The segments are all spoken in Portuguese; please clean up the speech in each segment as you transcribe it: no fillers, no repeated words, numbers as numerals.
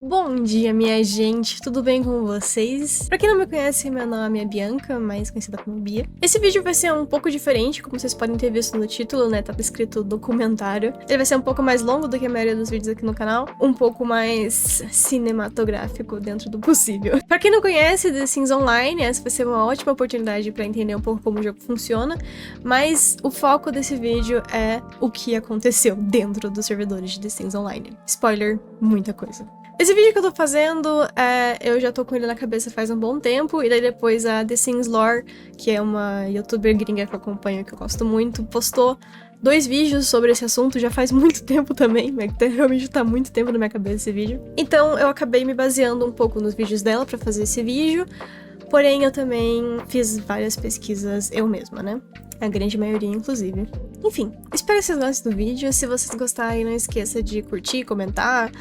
Bom dia, minha gente, tudo bem com vocês? Pra quem não me conhece, meu nome é Bianca, mais conhecida como Bia. Esse vídeo vai ser um pouco diferente, como vocês podem ter visto no título, né? Tava escrito documentário. Ele vai ser um pouco mais longo do que a maioria dos vídeos aqui no canal, um pouco mais cinematográfico dentro do possível. Pra quem não conhece The Sims Online, essa vai ser uma ótima oportunidade pra entender um pouco como o jogo funciona, mas o foco desse vídeo é o que aconteceu dentro dos servidores de The Sims Online. Spoiler, muita coisa. Esse vídeo que eu tô fazendo, eu já tô com ele na cabeça faz um bom tempo, e daí depois a The Sims Lore, que é uma youtuber gringa que eu acompanho, que eu gosto muito, postou 2 vídeos sobre esse assunto, já faz muito tempo também, mas realmente tá muito tempo na minha cabeça esse vídeo. Então eu acabei me baseando um pouco nos vídeos dela pra fazer esse vídeo, porém eu também fiz várias pesquisas eu mesma, né? A grande maioria, inclusive. Enfim, espero que vocês gostem do vídeo. Se vocês gostarem, não esqueça de curtir, comentar,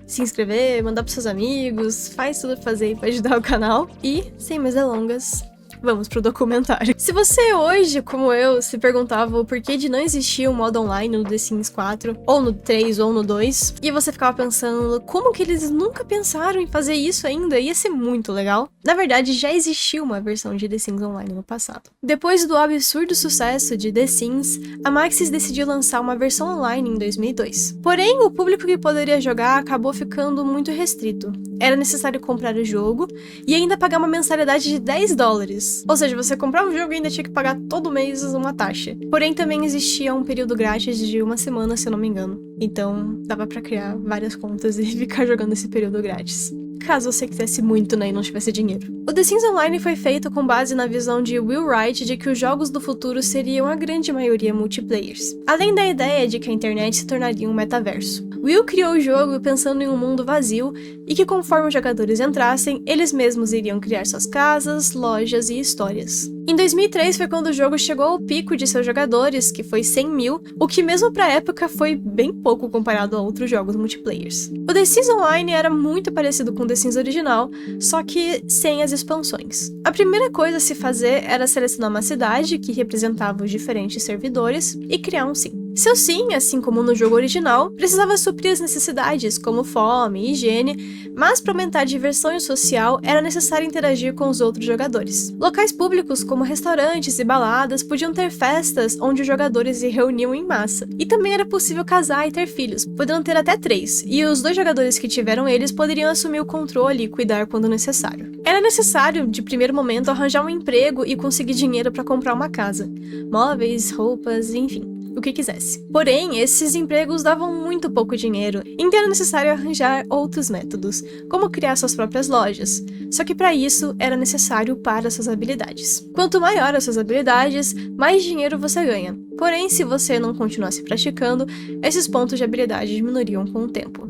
se inscrever, mandar pros seus amigos, faz tudo pra fazer aí pra ajudar o canal. E, sem mais delongas, vamos pro documentário. Se você hoje, como eu, se perguntava o porquê de não existir um modo online no The Sims 4, ou no 3, ou no 2, e você ficava pensando como que eles nunca pensaram em fazer isso ainda, ia ser muito legal. Na verdade, já existiu uma versão de The Sims Online no passado. Depois do absurdo sucesso de The Sims, a Maxis decidiu lançar uma versão online em 2002. Porém, o público que poderia jogar acabou ficando muito restrito. Era necessário comprar o jogo e ainda pagar uma mensalidade de $10. Ou seja, você comprava o jogo e ainda tinha que pagar todo mês uma taxa. Porém, também existia um período grátis de 1 semana, se eu não me engano. Então, dava pra criar várias contas e ficar jogando esse período grátis, caso você quisesse muito, né, e não tivesse dinheiro. O The Sims Online foi feito com base na visão de Will Wright de que os jogos do futuro seriam a grande maioria multiplayers, além da ideia de que a internet se tornaria um metaverso. Will criou o jogo pensando em um mundo vazio e que conforme os jogadores entrassem, eles mesmos iriam criar suas casas, lojas e histórias. Em 2003 foi quando o jogo chegou ao pico de seus jogadores, que foi 100 mil, o que mesmo pra época foi bem pouco comparado a outros jogos multiplayers. O The Sims Online era muito parecido com o The Sims original, só que sem as expansões. A primeira coisa a se fazer era selecionar uma cidade que representava os diferentes servidores e criar um sim. Seu sim, assim como no jogo original, precisava suprir as necessidades como fome e higiene, mas para aumentar a diversão e o social era necessário interagir com os outros jogadores. Locais públicos como restaurantes e baladas podiam ter festas onde os jogadores se reuniam em massa. E também era possível casar e ter filhos, podendo ter até 3, e os 2 jogadores que tiveram eles poderiam assumir o controle e cuidar quando necessário. Era necessário, de primeiro momento, arranjar um emprego e conseguir dinheiro para comprar uma casa, móveis, roupas, enfim, o que quisesse. Porém, esses empregos davam muito pouco dinheiro, então era necessário arranjar outros métodos, como criar suas próprias lojas. Só que para isso, era necessário upar as suas habilidades. Quanto maior as suas habilidades, mais dinheiro você ganha. Porém, se você não continuasse praticando, esses pontos de habilidade diminuiriam com o tempo.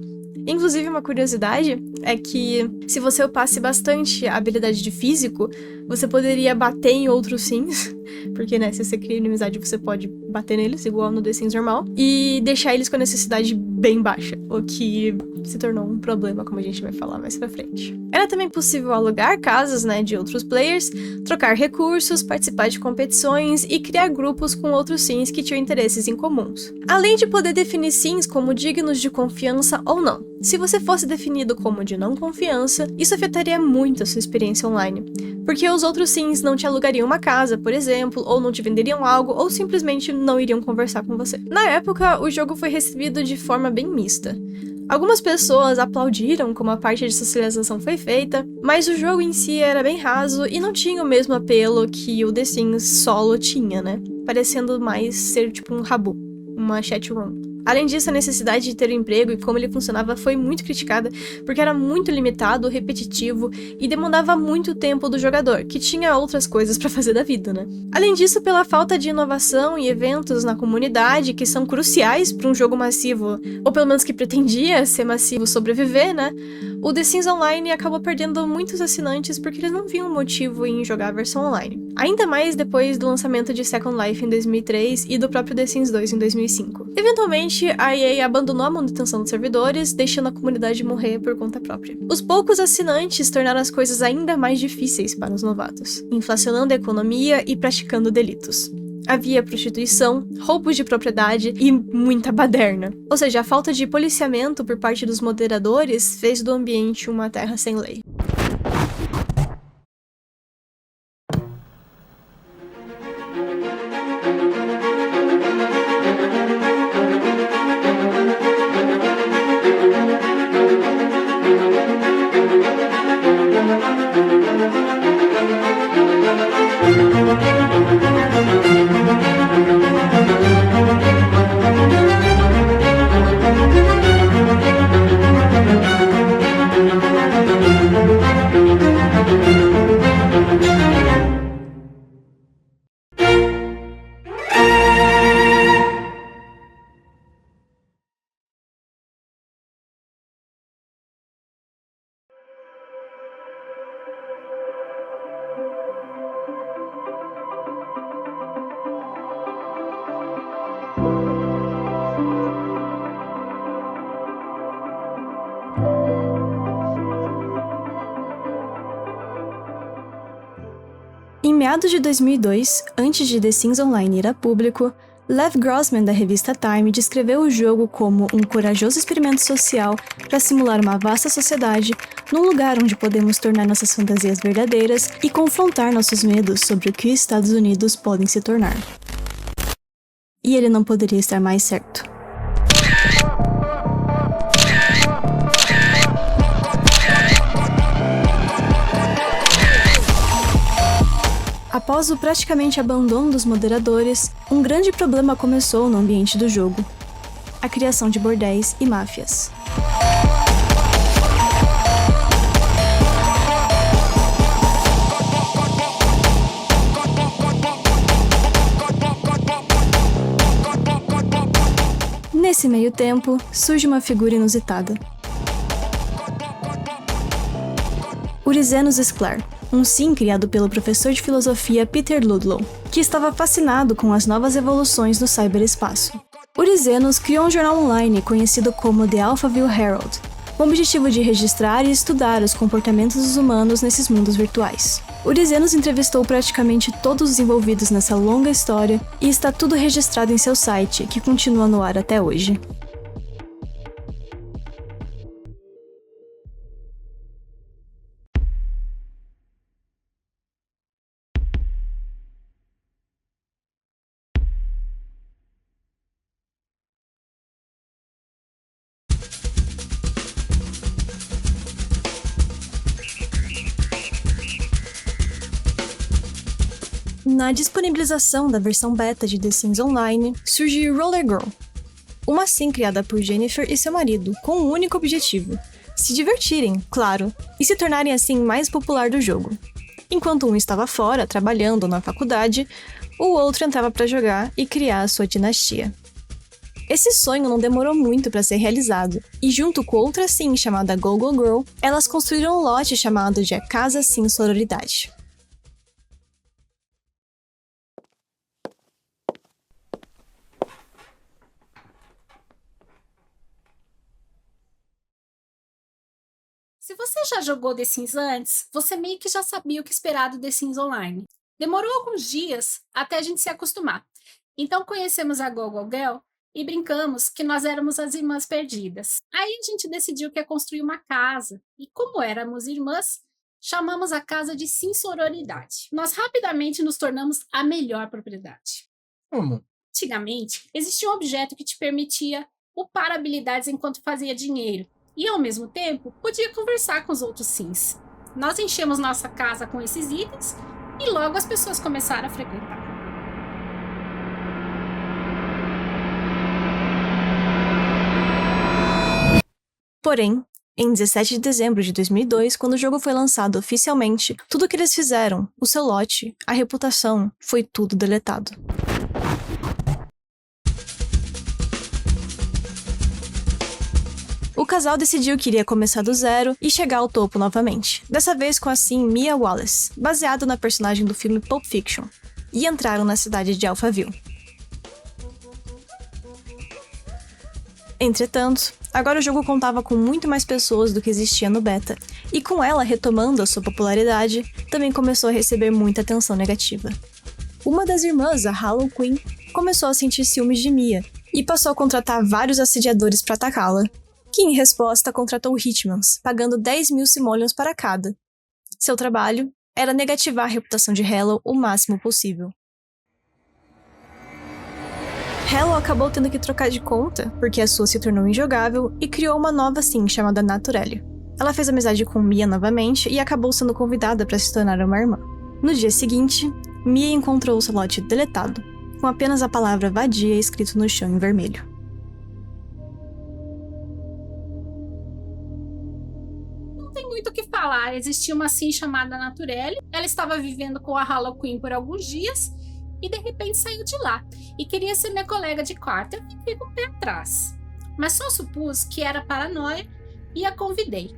Inclusive, uma curiosidade é que se você upasse bastante a habilidade de físico, você poderia bater em outros sims, porque, né, se você cria inimizade, você pode bater neles, igual no The Sims normal, e deixar eles com a necessidade bem baixa, o que se tornou um problema, como a gente vai falar mais pra frente. Era também possível alugar casas, né, de outros players, trocar recursos, participar de competições e criar grupos com outros sims que tinham interesses em comuns. Além de poder definir sims como dignos de confiança ou não. Se você fosse definido como de não confiança, isso afetaria muito a sua experiência online, porque os outros sims não te alugariam uma casa, por exemplo, ou não te venderiam algo, ou simplesmente não iriam conversar com você. Na época, o jogo foi recebido de forma bem mista. Algumas pessoas aplaudiram como a parte de socialização foi feita, mas o jogo em si era bem raso e não tinha o mesmo apelo que o The Sims solo tinha, né? Parecendo mais ser tipo um Habbo, uma chat room. Além disso, a necessidade de ter um emprego e como ele funcionava foi muito criticada, porque era muito limitado, repetitivo e demandava muito tempo do jogador, que tinha outras coisas pra fazer da vida, né? Além disso, pela falta de inovação e eventos na comunidade, que são cruciais para um jogo massivo, ou pelo menos que pretendia ser massivo sobreviver, né? O The Sims Online acabou perdendo muitos assinantes porque eles não viam motivo em jogar a versão online. Ainda mais depois do lançamento de Second Life em 2003 e do próprio The Sims 2 em 2005. Eventualmente, a EA abandonou a manutenção dos servidores, deixando a comunidade morrer por conta própria. Os poucos assinantes tornaram as coisas ainda mais difíceis para os novatos, inflacionando a economia e praticando delitos. Havia prostituição, roubos de propriedade e muita baderna. Ou seja, a falta de policiamento por parte dos moderadores fez do ambiente uma terra sem lei. Em meados de 2002, antes de The Sims Online ir a público, Lev Grossman, da revista Time, descreveu o jogo como um corajoso experimento social para simular uma vasta sociedade num lugar onde podemos tornar nossas fantasias verdadeiras e confrontar nossos medos sobre o que os Estados Unidos podem se tornar. E ele não poderia estar mais certo. Após o praticamente abandono dos moderadores, um grande problema começou no ambiente do jogo: a criação de bordéis e máfias. Nesse meio tempo, surge uma figura inusitada: Urizenos Sklar, um sim criado pelo professor de filosofia Peter Ludlow, que estava fascinado com as novas evoluções do cyberespaço. Urizenos criou um jornal online conhecido como The Alphaville Herald, com o objetivo de registrar e estudar os comportamentos dos humanos nesses mundos virtuais. Urizenos entrevistou praticamente todos os envolvidos nessa longa história e está tudo registrado em seu site, que continua no ar até hoje. Na disponibilização da versão beta de The Sims Online, surgiu Roller Girl, uma sim criada por Jennifer e seu marido, com um único objetivo: se divertirem, claro, e se tornarem assim mais popular do jogo. Enquanto um estava fora, trabalhando na faculdade, o outro entrava para jogar e criar a sua dinastia. Esse sonho não demorou muito para ser realizado, e junto com outra sim chamada Go-Go Girl, elas construíram um lote chamado de A Casa Sim Sororidade. Se você já jogou The Sims antes, você meio que já sabia o que esperar do The Sims Online. Demorou alguns dias até a gente se acostumar. Então conhecemos a Go-Go Girl e brincamos que nós éramos as irmãs perdidas. Aí a gente decidiu que ia construir uma casa. E como éramos irmãs, chamamos a casa de Sim Sororidade. Nós rapidamente nos tornamos a melhor propriedade. Como? Antigamente, existia um objeto que te permitia upar habilidades enquanto fazia dinheiro. E, ao mesmo tempo, podia conversar com os outros Sims. Nós enchemos nossa casa com esses itens e logo as pessoas começaram a frequentar. Porém, em 17 de dezembro de 2002, quando o jogo foi lançado oficialmente, tudo o que eles fizeram, o seu lote, a reputação, foi tudo deletado. O casal decidiu que iria começar do zero e chegar ao topo novamente, dessa vez com a sim Mia Wallace, baseado na personagem do filme Pulp Fiction, e entraram na cidade de Alphaville. Entretanto, agora o jogo contava com muito mais pessoas do que existia no beta, e com ela retomando a sua popularidade, também começou a receber muita atenção negativa. uma das irmãs, a Harlow Quinn, começou a sentir ciúmes de Mia e passou a contratar vários assediadores para atacá-la, que em resposta contratou Hitmans, pagando 10 mil simoleons para cada. Seu trabalho era negativar a reputação de Harlow o máximo possível. Harlow acabou tendo que trocar de conta, porque a sua se tornou injogável, e criou uma nova sim, chamada Naturelle. Ela fez amizade com Mia novamente e acabou sendo convidada para se tornar uma irmã. No dia seguinte, Mia encontrou o seu lote deletado, com apenas a palavra vadia escrito no chão em vermelho. Não tem muito o que falar, existia uma sim chamada Naturelle, ela estava vivendo com a Harlow Quinn por alguns dias, e de repente saiu de lá, e queria ser minha colega de quarto. Eu fiquei com o pé atrás, mas só supus que era paranoia e a convidei.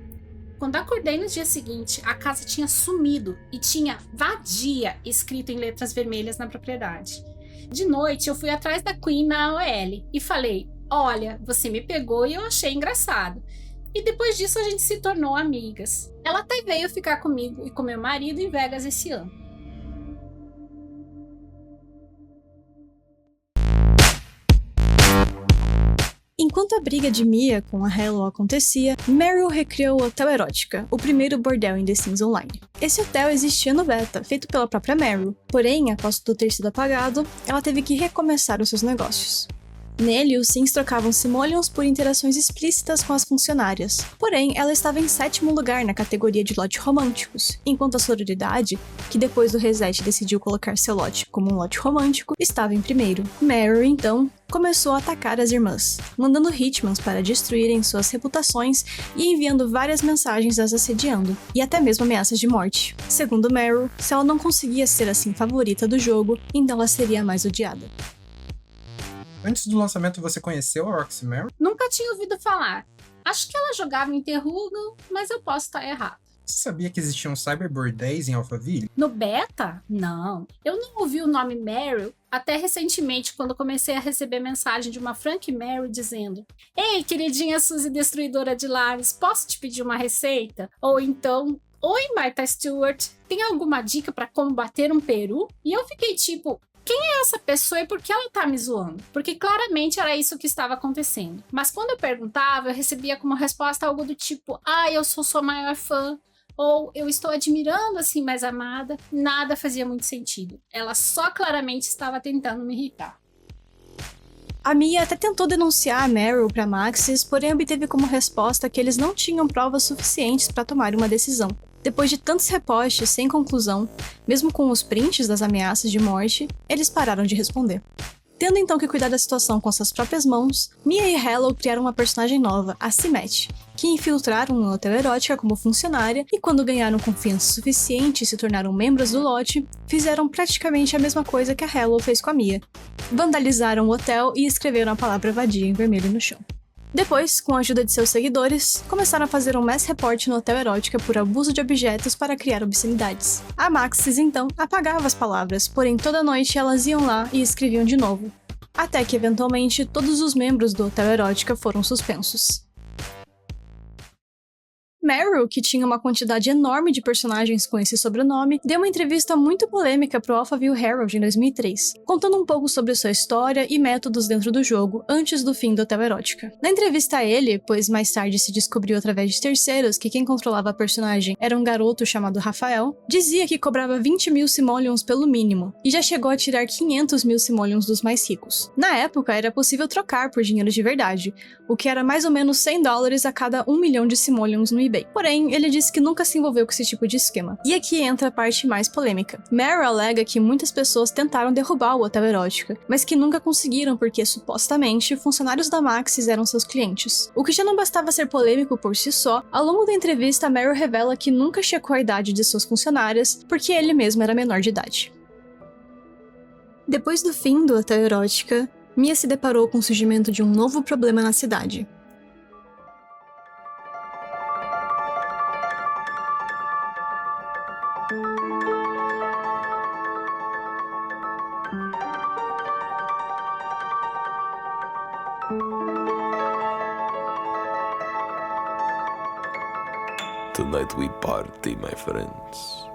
Quando acordei no dia seguinte, a casa tinha sumido e tinha vadia escrito em letras vermelhas na propriedade. De noite eu fui atrás da Queen na AOL e falei: olha, você me pegou e eu achei engraçado. E depois disso a gente se tornou amigas. Ela até veio ficar comigo e com meu marido em Vegas esse ano. Enquanto a briga de Mia com a Harlow acontecia, Meryl recriou o Hotel Erótica, o primeiro bordel em The Sims Online. Esse hotel existia no beta, feito pela própria Meryl, porém, após tudo ter sido apagado, ela teve que recomeçar os seus negócios. Nele, os Sims trocavam simoleons por interações explícitas com as funcionárias. Porém, ela estava em 7º lugar na categoria de lote românticos, enquanto a sororidade, que depois do reset decidiu colocar seu lote como um lote romântico, estava em 1º. Meryl, então, começou a atacar as irmãs, mandando Hitmans para destruírem suas reputações e enviando várias mensagens as assediando, e até mesmo ameaças de morte. Segundo Meryl, se ela não conseguia ser assim favorita do jogo, então ela seria a mais odiada. Antes do lançamento, você conheceu a Roxy Meryl? Nunca tinha ouvido falar. Acho que ela jogava em Terrugal, mas eu posso estar errado. Você sabia que existiam cyberbordéis em Alphaville? No beta? Não. Eu não ouvi o nome Meryl até recentemente, quando comecei a receber mensagem de uma Frank Meryl dizendo: ei, queridinha Suzy Destruidora de Lares, posso te pedir uma receita? Ou então: oi, Martha Stewart, tem alguma dica para como bater um peru? E eu fiquei tipo: quem é essa pessoa e por que ela tá me zoando? Porque claramente era isso que estava acontecendo. Mas quando eu perguntava, eu recebia como resposta algo do tipo: ah, eu sou sua maior fã. Ou eu estou admirando assim mais amada. Nada fazia muito sentido. Ela só claramente estava tentando me irritar. A Mia até tentou denunciar a Meryl para Maxis, porém obteve como resposta que eles não tinham provas suficientes para tomar uma decisão. Depois de tantos repostes sem conclusão, mesmo com os prints das ameaças de morte, eles pararam de responder. Tendo então que cuidar da situação com suas próprias mãos, Mia e Harlow criaram uma personagem nova, a Cimet, que infiltraram no Hotel Erótica como funcionária e quando ganharam confiança suficiente e se tornaram membros do lote, fizeram praticamente a mesma coisa que a Harlow fez com a Mia. Vandalizaram o hotel e escreveram a palavra vadia em vermelho no chão. Depois, com a ajuda de seus seguidores, começaram a fazer um mass report no Hotel Erótica por abuso de objetos para criar obscenidades. A Maxis, então, apagava as palavras, porém toda noite elas iam lá e escreviam de novo. Até que, eventualmente, todos os membros do Hotel Erótica foram suspensos. Meryl, que tinha uma quantidade enorme de personagens com esse sobrenome, deu uma entrevista muito polêmica pro Alphaville Herald em 2003, contando um pouco sobre sua história e métodos dentro do jogo antes do fim do Hotel Erótica. Na entrevista a ele, pois mais tarde se descobriu através de terceiros que quem controlava a personagem era um garoto chamado Rafael, dizia que cobrava 20 mil simoleons pelo mínimo, e já chegou a tirar 500 mil simoleons dos mais ricos. Na época, era possível trocar por dinheiro de verdade, o que era mais ou menos $100 a cada 1 milhão de simoleons no eBay. Porém, ele disse que nunca se envolveu com esse tipo de esquema. E aqui entra a parte mais polêmica. Meryl alega que muitas pessoas tentaram derrubar o Hotel Erótica, mas que nunca conseguiram porque, supostamente, funcionários da Maxis eram seus clientes. O que já não bastava ser polêmico por si só, ao longo da entrevista, Meryl revela que nunca checou a idade de suas funcionárias, porque ele mesmo era menor de idade. Depois do fim do Hotel Erótica, Mia se deparou com o surgimento de um novo problema na cidade. Tonight we party, my friends.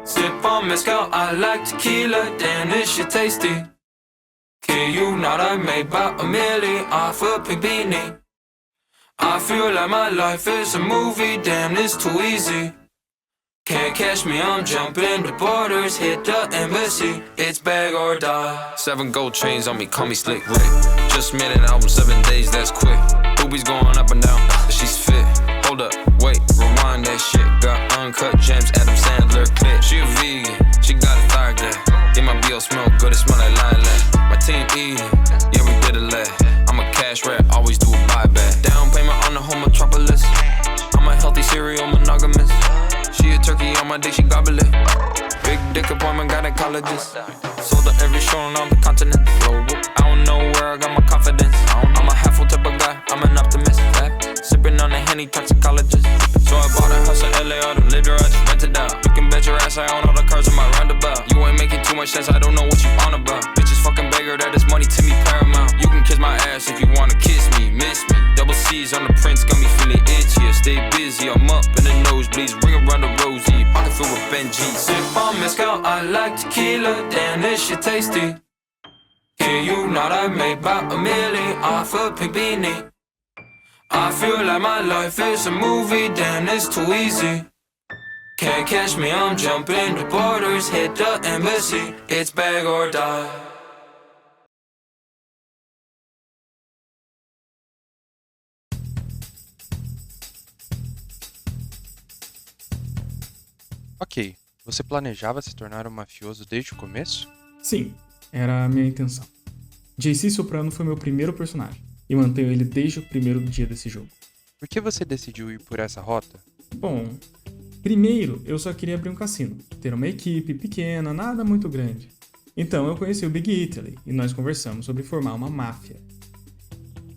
Sip on mezcal, I like tequila, damn this shit tasty. Kid you not, I made about $1 million off a pink beanie. I feel like my life is a movie, damn this too easy. Can't catch me, I'm jumping the borders, hit the embassy, it's bag or die. 7 gold chains on me, call me Slick Rick. Just made an album, 7 days, that's quick. Boobies going up and down, she's fit. Hold up, wait, rewind that shit. Got uncut gems, Adam Sandler clip. She a vegan, she got a thigh gap. Yeah, my BO smell good, it smell like lilac. My team eating, yeah, we did a lag. I'm a cash rat, always do a buyback. Down payment on the whole metropolis. I'm a healthy serial monogamous. She a turkey on my dick, she gobble it. Big dick appointment, gynecologist. Sold her every show on all the continents. I don't know where I got my confidence. I'm a half-full type of guy, I'm an optimist. Sipping on a Henny, toxicologist. So I bought a house in LA, or the lived or I just rented out. You can bet your ass I own all the cars in my roundabout. You ain't making too much sense, I don't know what you on about. Bitches fucking beggar, that is money to me paramount. You can kiss my ass if you wanna kiss me, miss me. Double C's on the prints, got me feeling itchy. I stay busy, I'm up in the nosebleeds. Ring around the rosy, pocket filled with Benji. Sip on mezcal, I like tequila, damn this shit tasty. Hear you not, I made about $1 million off a pink beanie. I feel like my life is a movie, damn it's too easy. Can't catch me, I'm jumping the borders, hit the embassy, it's bag or die. Ok, você planejava se tornar um mafioso desde o começo? Sim, era a minha intenção. JC Soprano foi meu primeiro personagem, e mantenho ele desde o primeiro dia desse jogo. Por que você decidiu ir por essa rota? Bom, primeiro eu só queria abrir um cassino, ter uma equipe pequena, nada muito grande. Então eu conheci o Big Italy, e nós conversamos sobre formar uma máfia.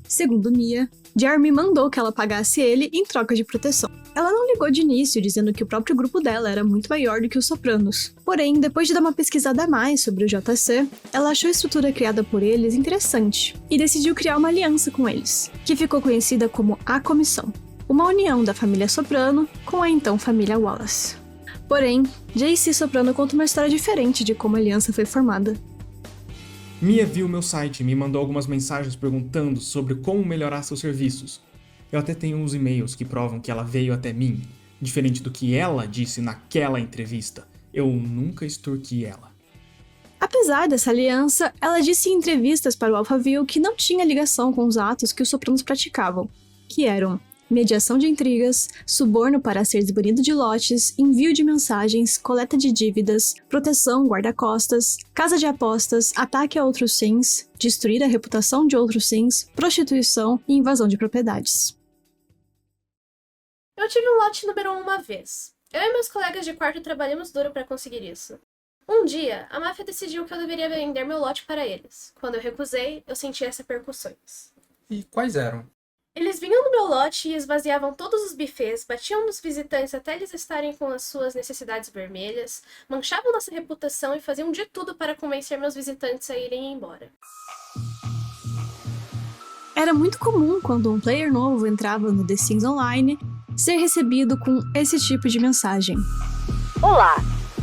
Segundo Mia, Jeremy mandou que ela pagasse ele em troca de proteção. Ela não ligou de início, dizendo que o próprio grupo dela era muito maior do que os Sopranos. Porém, depois de dar uma pesquisada a mais sobre o JC, ela achou a estrutura criada por eles interessante e decidiu criar uma aliança com eles, que ficou conhecida como A Comissão, uma união da família Soprano com a então família Wallace. Porém, JC Soprano conta uma história diferente de como a aliança foi formada. Mia viu meu site e me mandou algumas mensagens perguntando sobre como melhorar seus serviços. Eu até tenho uns e-mails que provam que ela veio até mim. Diferente do que ela disse naquela entrevista, eu nunca extorqui ela. Apesar dessa aliança, ela disse em entrevistas para o Alphaville que não tinha ligação com os atos que os Sopranos praticavam, que eram mediação de intrigas, suborno para ser desbanido de lotes, envio de mensagens, coleta de dívidas, proteção guarda-costas, casa de apostas, ataque a outros sims, destruir a reputação de outros sims, prostituição e invasão de propriedades. Eu tive um lote número 1 uma vez. Eu e meus colegas de quarto trabalhamos duro para conseguir isso. Um dia, a máfia decidiu que eu deveria vender meu lote para eles. Quando eu recusei, eu senti essas repercussões. E quais eram? Eles vinham no meu lote e esvaziavam todos os buffets, batiam nos visitantes até eles estarem com as suas necessidades vermelhas, manchavam nossa reputação e faziam de tudo para convencer meus visitantes a irem embora. Era muito comum quando um player novo entrava no The Sims Online ser recebido com esse tipo de mensagem. Olá,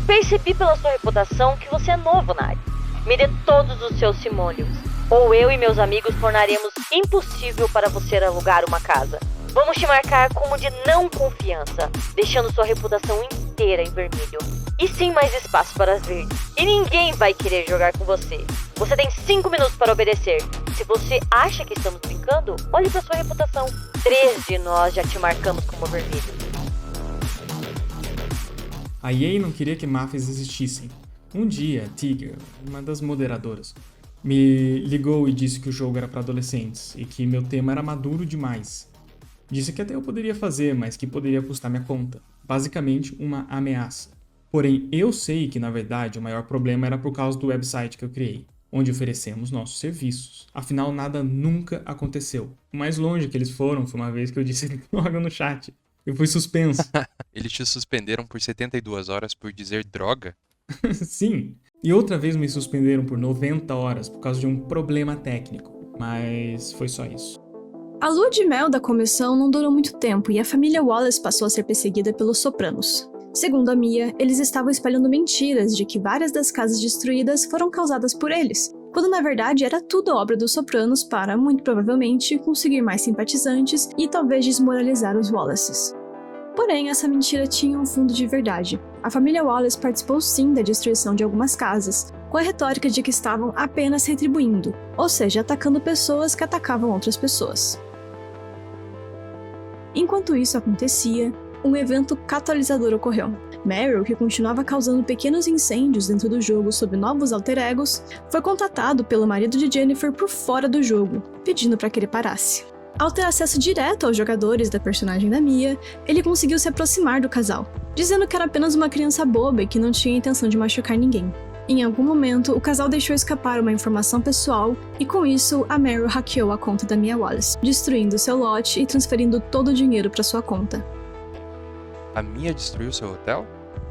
percebi pela sua reputação que você é novo na área. Me dê todos os seus simoleons, ou eu e meus amigos tornaremos impossível para você alugar uma casa. Vamos te marcar como de não confiança, deixando sua reputação inteira em vermelho. E sem mais espaço para as verdes. E ninguém vai querer jogar com você. Você tem 5 minutos para obedecer. Se você acha que estamos brincando, olhe para sua reputação. 3 de nós já te marcamos como vermelho. A EA não queria que máfias existissem. Um dia, Tigger, uma das moderadoras, me ligou e disse que o jogo era para adolescentes e que meu tema era maduro demais. Disse que até eu poderia fazer, mas que poderia custar minha conta. Basicamente, uma ameaça. Porém, eu sei que, na verdade, o maior problema era por causa do website que eu criei, onde oferecemos nossos serviços. Afinal, nada nunca aconteceu. O mais longe que eles foram foi uma vez que eu disse droga no chat. Eu fui suspenso. Eles te suspenderam por 72 horas por dizer droga? Sim. E outra vez me suspenderam por 90 horas por causa de um problema técnico. Mas foi só isso. A lua de mel da comissão não durou muito tempo e a família Wallace passou a ser perseguida pelos Sopranos. Segundo a Mia, eles estavam espalhando mentiras de que várias das casas destruídas foram causadas por eles, quando na verdade era tudo obra dos Sopranos para, muito provavelmente, conseguir mais simpatizantes e talvez desmoralizar os Wallaces. Porém, essa mentira tinha um fundo de verdade. A família Wallace participou sim da destruição de algumas casas, com a retórica de que estavam apenas retribuindo, ou seja, atacando pessoas que atacavam outras pessoas. Enquanto isso acontecia, um evento catalisador ocorreu. Meryl, que continuava causando pequenos incêndios dentro do jogo sob novos alter egos, foi contatado pelo marido de Jennifer por fora do jogo, pedindo para que ele parasse. Ao ter acesso direto aos jogadores da personagem da Mia, ele conseguiu se aproximar do casal, dizendo que era apenas uma criança boba e que não tinha intenção de machucar ninguém. Em algum momento, o casal deixou escapar uma informação pessoal e, com isso, a Meryl hackeou a conta da Mia Wallace, destruindo seu lote e transferindo todo o dinheiro para sua conta. A Mia destruiu seu hotel?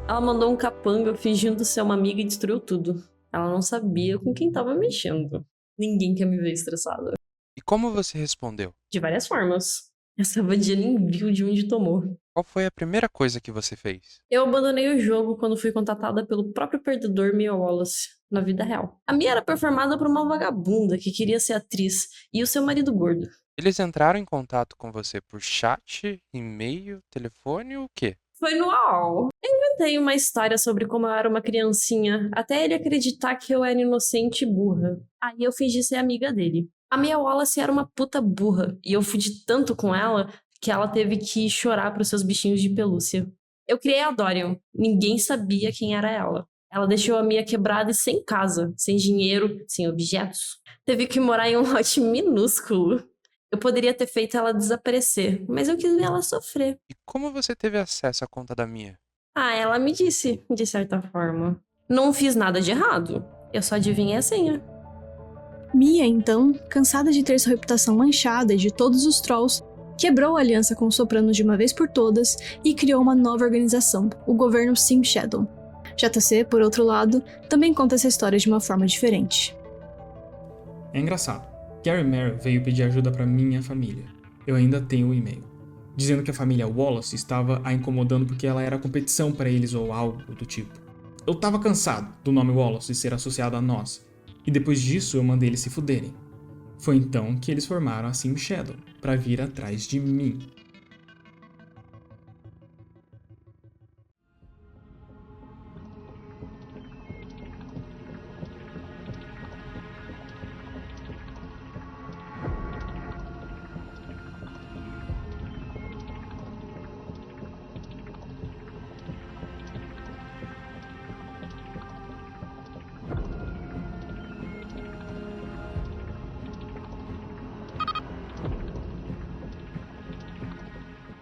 Ela mandou um capanga fingindo ser uma amiga e destruiu tudo. Ela não sabia com quem tava mexendo. Ninguém quer me ver estressada. E como você respondeu? De várias formas. Essa vadia nem viu de onde tomou. Qual foi a primeira coisa que você fez? Eu abandonei o jogo quando fui contatada pelo próprio perdedor Mia Wallace, na vida real. A Mia era performada por uma vagabunda que queria ser atriz, e o seu marido gordo. Eles entraram em contato com você por chat, e-mail, telefone ou o quê? Foi no AOL. Eu inventei uma história sobre como eu era uma criancinha, até ele acreditar que eu era inocente e burra. Aí eu fingi ser amiga dele. A Mia Wallace era uma puta burra, e eu fudi tanto com ela que ela teve que chorar pros seus bichinhos de pelúcia. Eu criei a Dorian. Ninguém sabia quem era ela. Ela deixou a Mia quebrada e sem casa, sem dinheiro, sem objetos. Teve que morar em um lote minúsculo. Eu poderia ter feito ela desaparecer, mas eu quis ver ela sofrer. E como você teve acesso à conta da Mia? Ah, ela me disse, de certa forma. Não fiz nada de errado. Eu só adivinhei a senha. Mia, então, cansada de ter sua reputação manchada e de todos os trolls, quebrou a aliança com os Sopranos de uma vez por todas e criou uma nova organização, o governo Sim Shadow. JC, por outro lado, também conta essa história de uma forma diferente. É engraçado. Gary Merrill veio pedir ajuda pra minha família. Eu ainda tenho o e-mail. Dizendo que a família Wallace estava a incomodando porque ela era competição para eles ou algo do tipo. Eu tava cansado do nome Wallace ser associado a nós. E depois disso eu mandei eles se fuderem. Foi então que eles formaram a Sim Shadow, pra vir atrás de mim.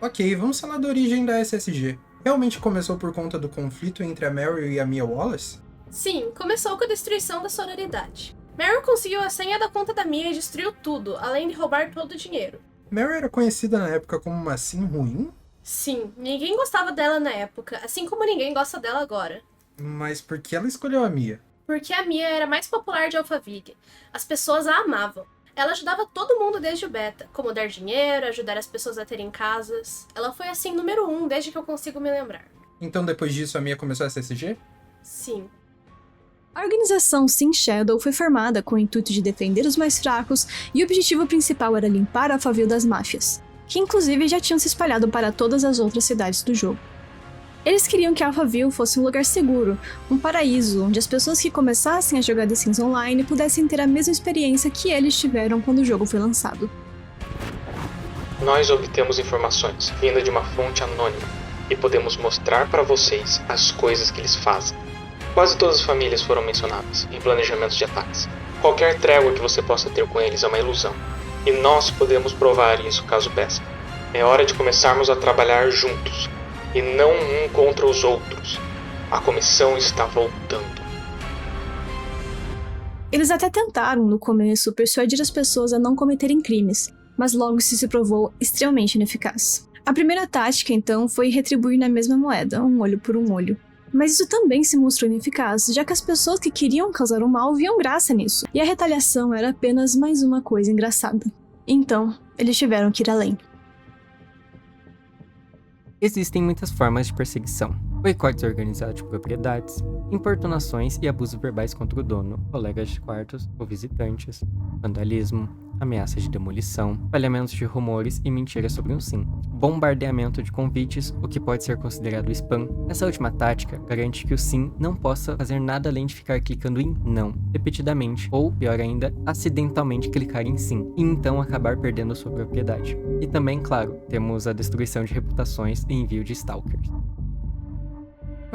Ok, vamos falar da origem da SSG. Realmente começou por conta do conflito entre a Meryl e a Mia Wallace? Sim, começou com a destruição da sororidade. Meryl conseguiu a senha da conta da Mia e destruiu tudo, além de roubar todo o dinheiro. Meryl era conhecida na época como uma Sim ruim? Sim, ninguém gostava dela na época, assim como ninguém gosta dela agora. Mas por que ela escolheu a Mia? Porque a Mia era a mais popular de Alphaville. As pessoas a amavam. Ela ajudava todo mundo desde o beta, como dar dinheiro, ajudar as pessoas a terem casas. Ela foi assim número 1 desde que eu consigo me lembrar. Então depois disso a Mia começou a SSG? Sim. A organização Sim Shadow foi formada com o intuito de defender os mais fracos e o objetivo principal era limpar Alphaville das máfias, que inclusive já tinham se espalhado para todas as outras cidades do jogo. Eles queriam que Alphaville fosse um lugar seguro, um paraíso, onde as pessoas que começassem a jogar The Sims Online pudessem ter a mesma experiência que eles tiveram quando o jogo foi lançado. Nós obtemos informações vinda de uma fonte anônima e podemos mostrar para vocês as coisas que eles fazem. Quase todas as famílias foram mencionadas em planejamentos de ataques. Qualquer trégua que você possa ter com eles é uma ilusão, e nós podemos provar isso caso peça. É hora de começarmos a trabalhar juntos, e não um contra os outros. A comissão está voltando. Eles até tentaram, no começo, persuadir as pessoas a não cometerem crimes, mas logo se provou extremamente ineficaz. A primeira tática, então, foi retribuir na mesma moeda, um olho por um olho. Mas isso também se mostrou ineficaz, já que as pessoas que queriam causar o mal viam graça nisso, e a retaliação era apenas mais uma coisa engraçada. Então, eles tiveram que ir além. Existem muitas formas de perseguição. boicotes organizados de propriedades, importunações e abusos verbais contra o dono, colegas de quartos ou visitantes, vandalismo, ameaças de demolição, falhamentos de rumores e mentiras sobre um sim, bombardeamento de convites, o que pode ser considerado spam. Essa última tática garante que o sim não possa fazer nada além de ficar clicando em não, repetidamente, ou, pior ainda, acidentalmente clicar em sim, e então acabar perdendo sua propriedade. E também, claro, temos a destruição de reputações e envio de stalkers.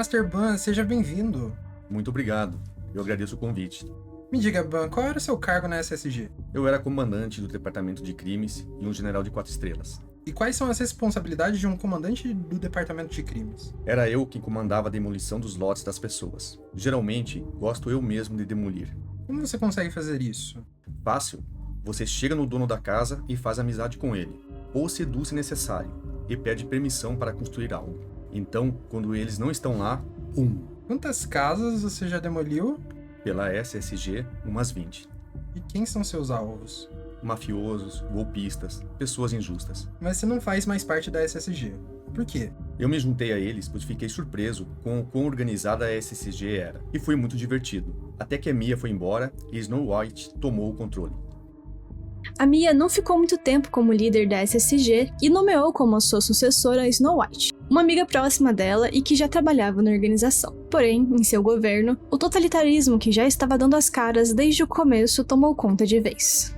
Master Ban, seja bem-vindo. Muito obrigado, eu agradeço o convite. Me diga, Ban, qual era o seu cargo na SSG? Eu era comandante do Departamento de Crimes e um general de 4 estrelas. E quais são as responsabilidades de um comandante do Departamento de Crimes? Era eu quem comandava a demolição dos lotes das pessoas. Geralmente, gosto eu mesmo de demolir. Como você consegue fazer isso? Fácil. Você chega no dono da casa e faz amizade com ele. Ou seduz se necessário, e pede permissão para construir algo. Então, quando eles não estão lá, pum! Quantas casas você já demoliu? Pela SSG, umas 20. E quem são seus alvos? Mafiosos, golpistas, pessoas injustas. Mas você não faz mais parte da SSG. Por quê? Eu me juntei a eles pois fiquei surpreso com o quão organizada a SSG era. E foi muito divertido. Até que a Mia foi embora e Snow White tomou o controle. A Mia não ficou muito tempo como líder da SSG e nomeou como a sua sucessora Snow White, uma amiga próxima dela e que já trabalhava na organização. Porém, em seu governo, o totalitarismo que já estava dando as caras desde o começo tomou conta de vez.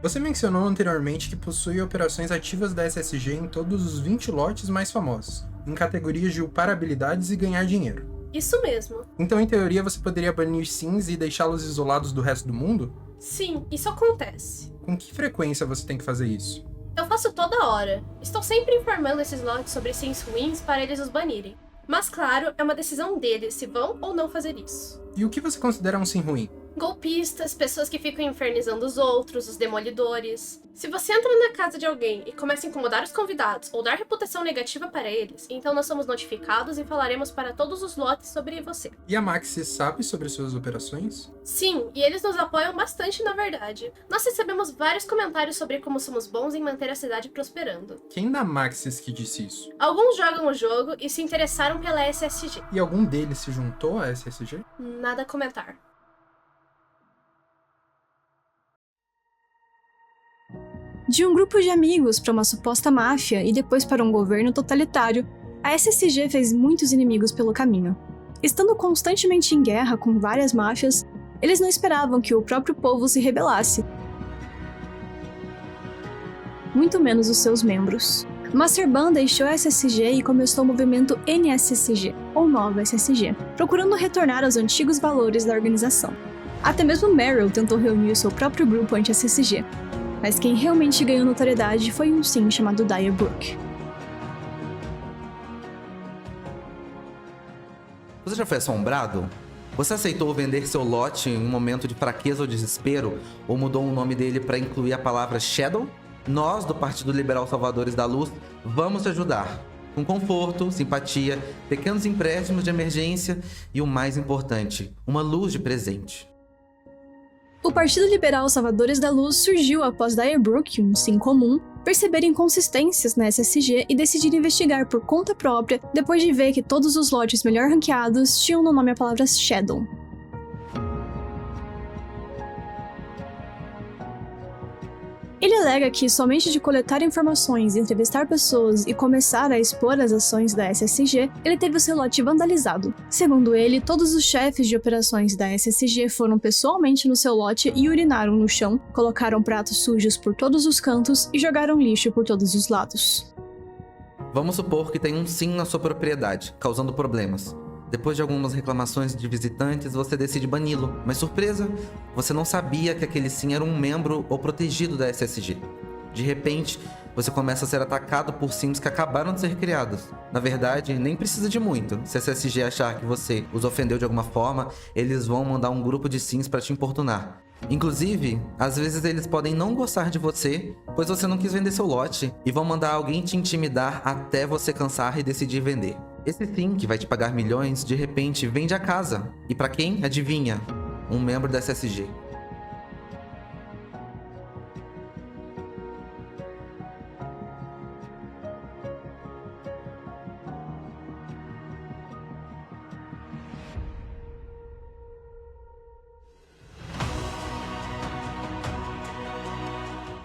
Você mencionou anteriormente que possui operações ativas da SSG em todos os 20 lotes mais famosos, em categorias de upar habilidades e ganhar dinheiro. Isso mesmo. Então, em teoria, você poderia banir sims e deixá-los isolados do resto do mundo? Sim, isso acontece. Com que frequência você tem que fazer isso? Eu faço toda hora. Estou sempre informando esses lotes sobre sims ruins para eles os banirem. Mas claro, é uma decisão deles se vão ou não fazer isso. E o que você considera um sim ruim? Golpistas, pessoas que ficam infernizando os outros, os demolidores. Se você entra na casa de alguém e começa a incomodar os convidados ou dar reputação negativa para eles, então nós somos notificados e falaremos para todos os lotes sobre você. E a Maxis sabe sobre suas operações? Sim, e eles nos apoiam bastante na verdade. Nós recebemos vários comentários sobre como somos bons em manter a cidade prosperando. Quem da Maxis que disse isso? Alguns jogam o jogo e se interessaram pela SSG. E algum deles se juntou à SSG? Nada a comentar. De um grupo de amigos para uma suposta máfia e depois para um governo totalitário, a SSG fez muitos inimigos pelo caminho. Estando constantemente em guerra com várias máfias, eles não esperavam que o próprio povo se rebelasse, muito menos os seus membros. Master Ban deixou a SSG e começou o movimento NSSG, ou Nova SSG, procurando retornar aos antigos valores da organização. Até mesmo Meryl tentou reunir seu próprio grupo anti-SSG, mas quem realmente ganhou notoriedade foi um sim chamado Dyer Brook. Você já foi assombrado? Você aceitou vender seu lote em um momento de fraqueza ou desespero? Ou mudou o nome dele para incluir a palavra Shadow? Nós, do Partido Liberal Salvadores da Luz, vamos te ajudar. Com conforto, simpatia, pequenos empréstimos de emergência e o mais importante, uma luz de presente. O Partido Liberal Salvadores da Luz surgiu após Dyer Brook, um sim comum, perceber inconsistências na SSG e decidir investigar por conta própria depois de ver que todos os lotes melhor ranqueados tinham no nome a palavra Shadow. Ele alega que somente de coletar informações, entrevistar pessoas e começar a expor as ações da SSG, ele teve o seu lote vandalizado. Segundo ele, todos os chefes de operações da SSG foram pessoalmente no seu lote e urinaram no chão, colocaram pratos sujos por todos os cantos e jogaram lixo por todos os lados. Vamos supor que tem um sim na sua propriedade, causando problemas. Depois de algumas reclamações de visitantes, você decide bani-lo. Mas surpresa, você não sabia que aquele sim era um membro ou protegido da SSG. De repente, você começa a ser atacado por sims que acabaram de ser criados. Na verdade, nem precisa de muito. Se a SSG achar que você os ofendeu de alguma forma, eles vão mandar um grupo de sims para te importunar. Inclusive, às vezes eles podem não gostar de você, pois você não quis vender seu lote, e vão mandar alguém te intimidar até você cansar e decidir vender. Esse sim, que vai te pagar milhões, de repente vende a casa. E pra quem? Adivinha? Um membro da SSG.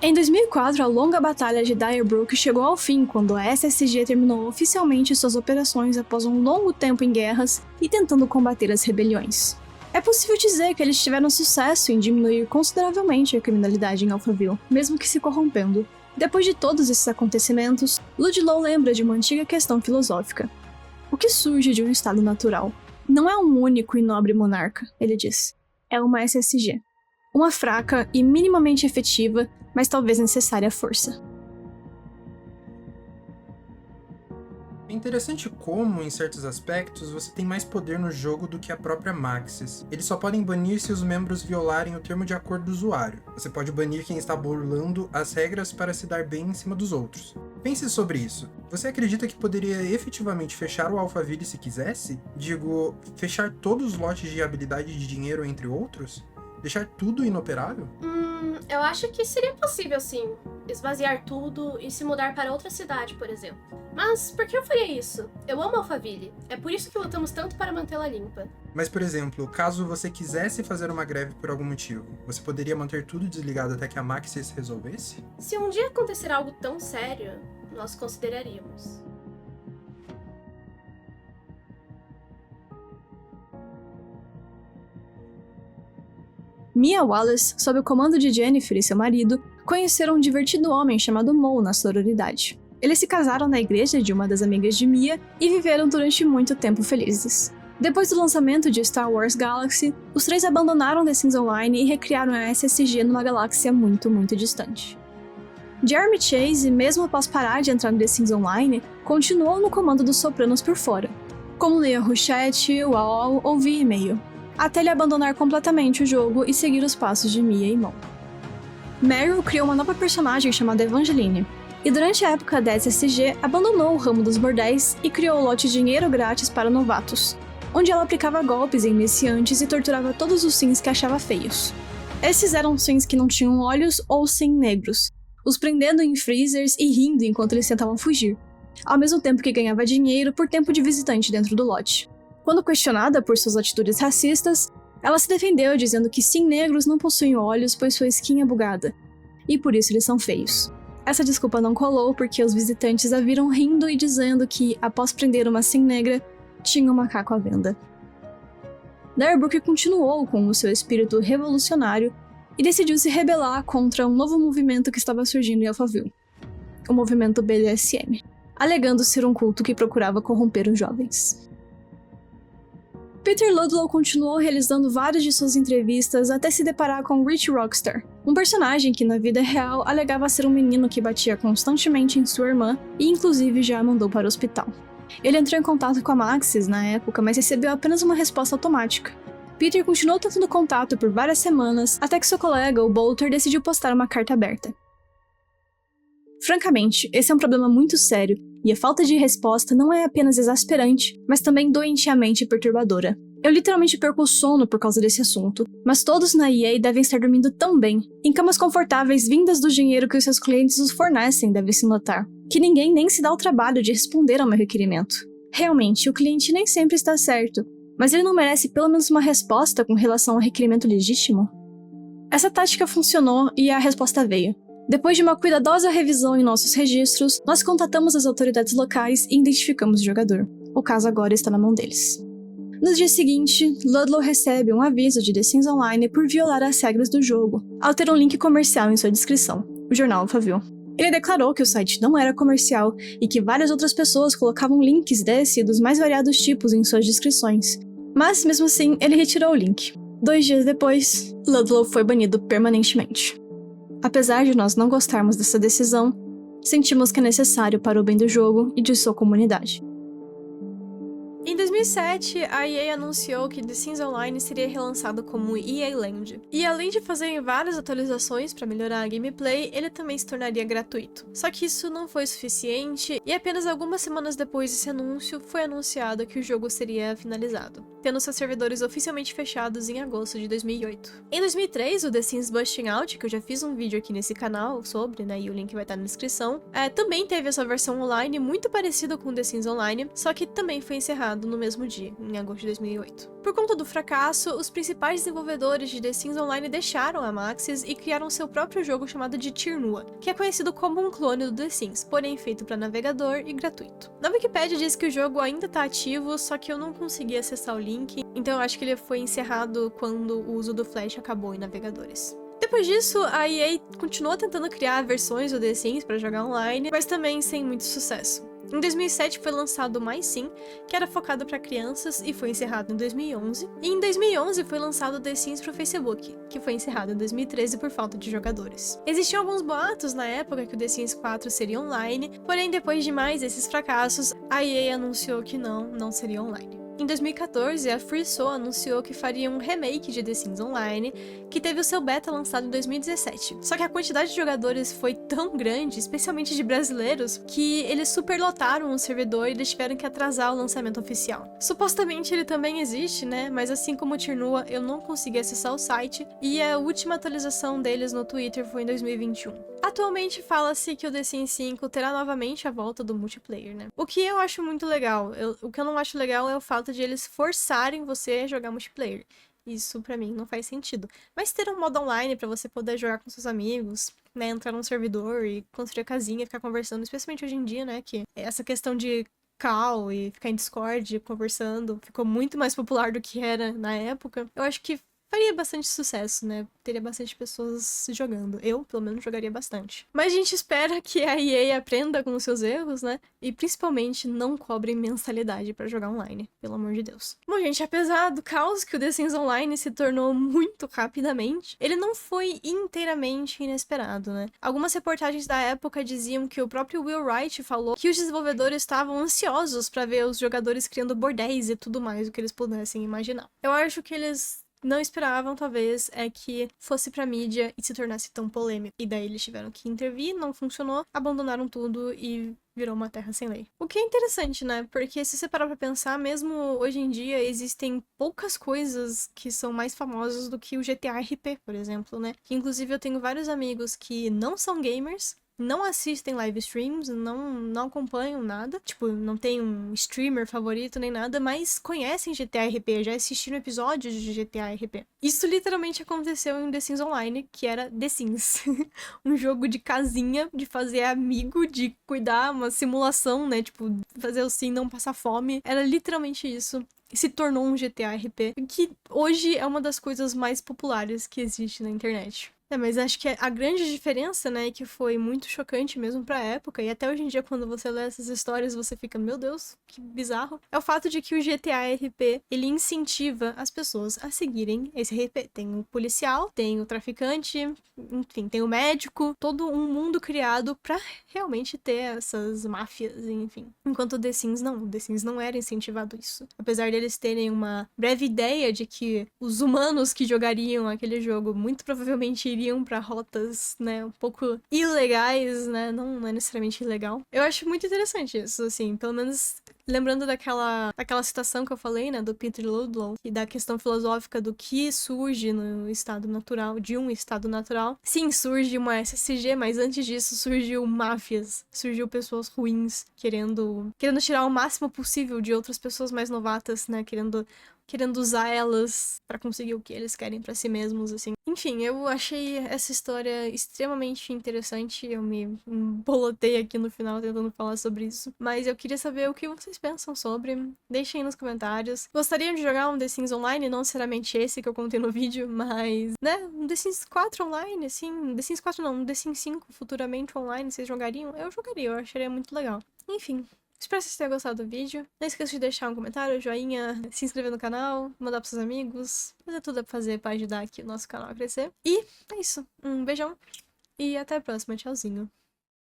Em 2004, a longa batalha de Dire Brook chegou ao fim quando a SSG terminou oficialmente suas operações após um longo tempo em guerras e tentando combater as rebeliões. É possível dizer que eles tiveram sucesso em diminuir consideravelmente a criminalidade em Alphaville, mesmo que se corrompendo. Depois de todos esses acontecimentos, Ludlow lembra de uma antiga questão filosófica. O que surge de um estado natural? Não é um único e nobre monarca, ele diz. É uma SSG. Uma fraca e minimamente efetiva, mas talvez necessária força. É interessante como, em certos aspectos, você tem mais poder no jogo do que a própria Maxis. Eles só podem banir se os membros violarem o termo de acordo do usuário. Você pode banir quem está burlando as regras para se dar bem em cima dos outros. Pense sobre isso. Você acredita que poderia efetivamente fechar o Alphaville se quisesse? Digo, fechar todos os lotes de habilidade e de dinheiro, entre outros? Deixar tudo inoperável? Eu acho que seria possível, sim. Esvaziar tudo e se mudar para outra cidade, por exemplo. Mas por que eu faria isso? Eu amo Alphaville. É por isso que lutamos tanto para mantê-la limpa. Mas, por exemplo, caso você quisesse fazer uma greve por algum motivo, você poderia manter tudo desligado até que a Maxis resolvesse? Se um dia acontecer algo tão sério, nós consideraríamos. Mia Wallace, sob o comando de Jennifer e seu marido, conheceram um divertido homem chamado Mo na sororidade. Eles se casaram na igreja de uma das amigas de Mia e viveram durante muito tempo felizes. Depois do lançamento de Star Wars Galaxy, os três abandonaram The Sims Online e recriaram a SSG numa galáxia muito, muito distante. Jeremy Chase, mesmo após parar de entrar no The Sims Online, continuou no comando dos Sopranos por fora, como ler a Ruchette, o AOL ou via e-mail, até ele abandonar completamente o jogo e seguir os passos de Mia e Mo. Meryl criou uma nova personagem chamada Evangeline, e durante a época da SSG abandonou o ramo dos bordéis e criou o lote Dinheiro Grátis para Novatos, onde ela aplicava golpes em iniciantes e torturava todos os sims que achava feios. Esses eram sims que não tinham olhos ou sim negros, os prendendo em freezers e rindo enquanto eles tentavam fugir, ao mesmo tempo que ganhava dinheiro por tempo de visitante dentro do lote. Quando questionada por suas atitudes racistas, ela se defendeu dizendo que sim negros não possuem olhos pois sua skin é bugada, e por isso eles são feios. Essa desculpa não colou porque os visitantes a viram rindo e dizendo que, após prender uma sim negra, tinha um macaco à venda. Dire Brook continuou com o seu espírito revolucionário e decidiu se rebelar contra um novo movimento que estava surgindo em Alphaville, o movimento BDSM, alegando ser um culto que procurava corromper os jovens. Peter Ludlow continuou realizando várias de suas entrevistas até se deparar com Rich Rockstar, um personagem que na vida real alegava ser um menino que batia constantemente em sua irmã e inclusive já a mandou para o hospital. Ele entrou em contato com a Maxis na época, mas recebeu apenas uma resposta automática. Peter continuou tentando contato por várias semanas até que seu colega, o Bolter, decidiu postar uma carta aberta. Francamente, esse é um problema muito sério, e a falta de resposta não é apenas exasperante, mas também doentiamente perturbadora. Eu literalmente perco o sono por causa desse assunto, mas todos na EA devem estar dormindo tão bem, em camas confortáveis vindas do dinheiro que os seus clientes os fornecem, deve se notar, que ninguém nem se dá o trabalho de responder ao meu requerimento. Realmente, o cliente nem sempre está certo, mas ele não merece pelo menos uma resposta com relação ao requerimento legítimo? Essa tática funcionou e a resposta veio. Depois de uma cuidadosa revisão em nossos registros, nós contatamos as autoridades locais e identificamos o jogador. O caso agora está na mão deles. No dia seguinte, Ludlow recebe um aviso de The Sims Online por violar as regras do jogo, ao ter um link comercial em sua descrição, o jornal Alphaville. Ele declarou que o site não era comercial e que várias outras pessoas colocavam links desse e dos mais variados tipos em suas descrições. Mas, mesmo assim, ele retirou o link. 2 dias depois, Ludlow foi banido permanentemente. Apesar de nós não gostarmos dessa decisão, sentimos que é necessário para o bem do jogo e de sua comunidade. Em 2007, a EA anunciou que The Sims Online seria relançado como EA Land. E além de fazerem várias atualizações para melhorar a gameplay, ele também se tornaria gratuito. Só que isso não foi suficiente, e apenas algumas semanas depois desse anúncio, foi anunciado que o jogo seria finalizado, tendo seus servidores oficialmente fechados em agosto de 2008. Em 2003, o The Sims Busting Out, que eu já fiz um vídeo aqui nesse canal sobre, né, e o link vai estar na descrição, também teve essa versão online muito parecida com The Sims Online, só que também foi encerrado no mesmo mesmo dia, em agosto de 2008. Por conta do fracasso, os principais desenvolvedores de The Sims Online deixaram a Maxis e criaram seu próprio jogo chamado de Tirnua, que é conhecido como um clone do The Sims, porém feito para navegador e gratuito. Na Wikipedia diz que o jogo ainda tá ativo, só que eu não consegui acessar o link, então eu acho que ele foi encerrado quando o uso do Flash acabou em navegadores. Depois disso, a EA continuou tentando criar versões do The Sims para jogar online, mas também sem muito sucesso. Em 2007 foi lançado o MySim, que era focado para crianças e foi encerrado em 2011. E em 2011 foi lançado o The Sims para o Facebook, que foi encerrado em 2013 por falta de jogadores. Existiam alguns boatos na época que o The Sims 4 seria online, porém depois de mais esses fracassos, a EA anunciou que não seria online. Em 2014, a FreeSoul anunciou que faria um remake de The Sims Online, que teve o seu beta lançado em 2017. Só que a quantidade de jogadores foi tão grande, especialmente de brasileiros, que eles superlotaram o servidor e eles tiveram que atrasar o lançamento oficial. Supostamente ele também existe, né? Mas assim como o Tirnua, eu não consegui acessar o site, e a última atualização deles no Twitter foi em 2021. Atualmente fala-se que o The Sims 5 terá novamente a volta do multiplayer, né? O que eu acho muito legal. O que eu não acho legal é o fato de eles forçarem você a jogar multiplayer. Isso pra mim não faz sentido. Mas ter um modo online pra você poder jogar com seus amigos, né, entrar num servidor e construir a casinha, ficar conversando, especialmente hoje em dia, né, que essa questão de call e ficar em Discord conversando ficou muito mais popular do que era na época. Eu acho que faria bastante sucesso, né? Teria bastante pessoas jogando. Eu, pelo menos, jogaria bastante. Mas a gente espera que a EA aprenda com os seus erros, né? E principalmente não cobre mensalidade pra jogar online, pelo amor de Deus. Bom, gente, apesar do caos que o The Sims Online se tornou muito rapidamente, ele não foi inteiramente inesperado, né? Algumas reportagens da época diziam que o próprio Will Wright falou que os desenvolvedores estavam ansiosos pra ver os jogadores criando bordéis e tudo mais o que eles pudessem imaginar. Eu acho que eles não esperavam, talvez, é que fosse pra mídia e se tornasse tão polêmico. E daí eles tiveram que intervir, não funcionou, abandonaram tudo e virou uma terra sem lei. O que é interessante, né? Porque se você parar pra pensar, mesmo hoje em dia, existem poucas coisas que são mais famosas do que o GTA RP, por exemplo, né? Que, inclusive, eu tenho vários amigos que não são gamers, não assistem live streams, não acompanham nada. Tipo, não tem um streamer favorito nem nada, mas conhecem GTA RP, já assistiram episódios de GTA RP. Isso literalmente aconteceu em The Sims Online, que era The Sims. Um jogo de casinha, de fazer amigo, de cuidar, uma simulação, né? Tipo, fazer o sim, não passar fome. Era literalmente isso. Se tornou um GTA RP, que hoje é uma das coisas mais populares que existe na internet. Mas acho que a grande diferença, né, que foi muito chocante mesmo pra época, e até hoje em dia quando você lê essas histórias você fica, meu Deus, que bizarro, é o fato de que o GTA RP, ele incentiva as pessoas a seguirem esse RP. Tem o policial, tem o traficante, enfim, tem o médico, todo um mundo criado pra realmente ter essas máfias, enfim. Enquanto o The Sims não era incentivado isso. Apesar deles terem uma breve ideia de que os humanos que jogariam aquele jogo muito provavelmente iriam pra rotas, né, um pouco ilegais, né, não é necessariamente ilegal. Eu acho muito interessante isso, assim, pelo menos lembrando daquela citação que eu falei, né, do Peter Ludlow, e da questão filosófica do que surge no estado natural, de um estado natural. Sim, surge uma SCG, mas antes disso surgiu máfias, surgiu pessoas ruins, querendo tirar o máximo possível de outras pessoas mais novatas, né, querendo usar elas pra conseguir o que eles querem pra si mesmos, assim. Enfim, eu achei essa história extremamente interessante, eu me embolotei aqui no final tentando falar sobre isso, mas eu queria saber o que vocês pensam sobre, deixem aí nos comentários. Gostariam de jogar um The Sims Online, não necessariamente esse que eu contei no vídeo, mas, né, um The Sims 4 online, assim, The Sims 4 não, um The Sims 5 futuramente online, vocês jogariam? Eu jogaria, eu acharia muito legal. Enfim. Espero que vocês tenham gostado do vídeo. Não esqueça de deixar um comentário, joinha, se inscrever no canal, mandar pros seus amigos. Fazer tudo pra fazer pra ajudar aqui o nosso canal a crescer. E é isso. Um beijão e até a próxima. Tchauzinho.